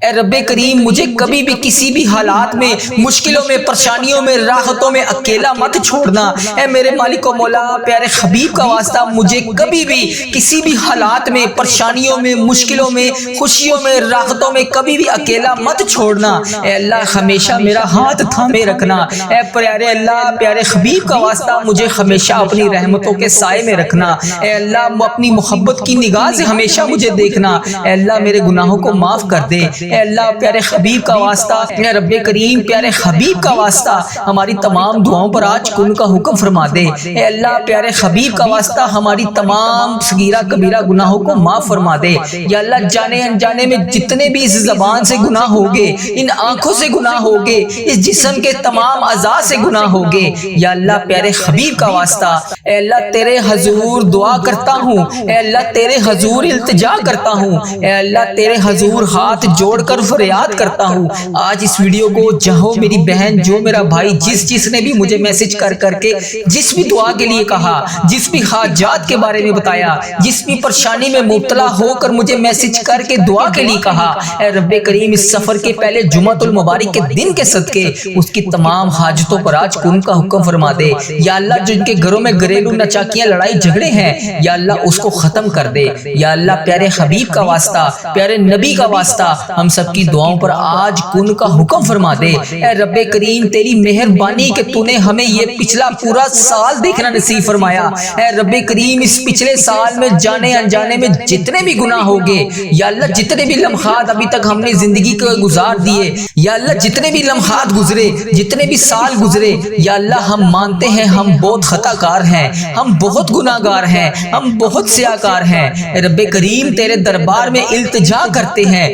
اے رب کریم مجھے کبھی بھی کسی بھی حالات میں، مشکلوں میں، پریشانیوں میں، راحتوں میں اکیلا مت چھوڑنا۔ اے میرے مالک و مولا، پیارے حبیب کا واسطہ مجھے کبھی بھی کسی بھی حالات میں، پریشانیوں میں، مشکلوں میں، خوشیوں میں، راحتوں میں کبھی بھی اکیلا مت چھوڑنا۔ اے اللہ ہمیشہ میرا ہاتھ تھامے رکھنا۔ اے پیارے اللہ، پیارے حبیب کا واسطہ مجھے ہمیشہ اپنی رحمتوں کے سائے میں رکھنا۔ اے اللہ اپنی محبت کی نگاہ سے ہمیشہ مجھے دیکھنا۔ اے اللہ میرے گناہوں کو معاف کر دے۔ اے اللہ پیارے حبیب کا واسطہ، اے رب کریم پیارے حبیب کا واسطہ ہماری تمام دعاؤں پر آج کن کا حکم فرما دے۔ اے اللہ پیارے حبیب کا واسطہ ہماری تمام صغیرہ کبیرہ گناہوں کو معاف فرما دے۔ یا اللہ جانے انجانے میں جتنے بھی اس زبان سے گناہ ہوگے، ان آنکھوں سے گناہ ہوگے، اس جسم کے تمام اعضاء سے گناہ ہوگے، یا اللہ پیارے حبیب کا واسطہ اے اللہ تیرے حضور دعا کرتا ہوں، اے اللہ تیرے حضور التجا کرتا ہوں، اے اللہ تیرے حضور ہاتھ جوڑ کر فریاد کرتا ہوں۔ آج اس ویڈیو کو جہو میری بہن، جو میرا بھائی، جس نے بھی مجھے میسج کر کے جس بھی دعا کے لیے کہا، جس بھی حاجات کے بارے میں بتایا، جس بھی پریشانی میں مبتلا ہو کر مجھے میسج کر کے دعا کے لیے کہا، اے رب کریم اس سفر کے پہلے جمعۃ المبارک کے دن کے صدقے اس کی تمام حاجتوں پر آج کن کا حکم فرما دے۔ یا اللہ جن کے گھروں میں گھریلو نچاکیاں، لڑائی جھگڑے ہیں، یا اللہ اس کو ختم کر دے۔ یا اللہ پیارے حبیب کا واسطہ، پیارے نبی کا واسطہ ہم سب کی دعاؤں پر آج کن کا حکم فرما دے۔ اے رب کریم تیری مہربانی کہ تو نے ہمیں یہ پچھلا پورا سال دیکھنا نصیب فرمایا۔ اے رب کریم اس پچھلے سال میں جانے انجانے میں جتنے بھی گناہ ہوگے، یا اللہ جتنے بھی لمحات ابھی تک ہم نے زندگی کو گزار دیے، یا اللہ جتنے بھی لمحات گزرے، جتنے بھی سال گزرے، یا اللہ ہم مانتے ہیں ہم بہت خطا کار ہیں، ہم بہت گناہ گار ہیں، ہم بہت سیاہ کار ہیں۔ اے رب کریم تیرے دربار میں التجا کرتے ہیں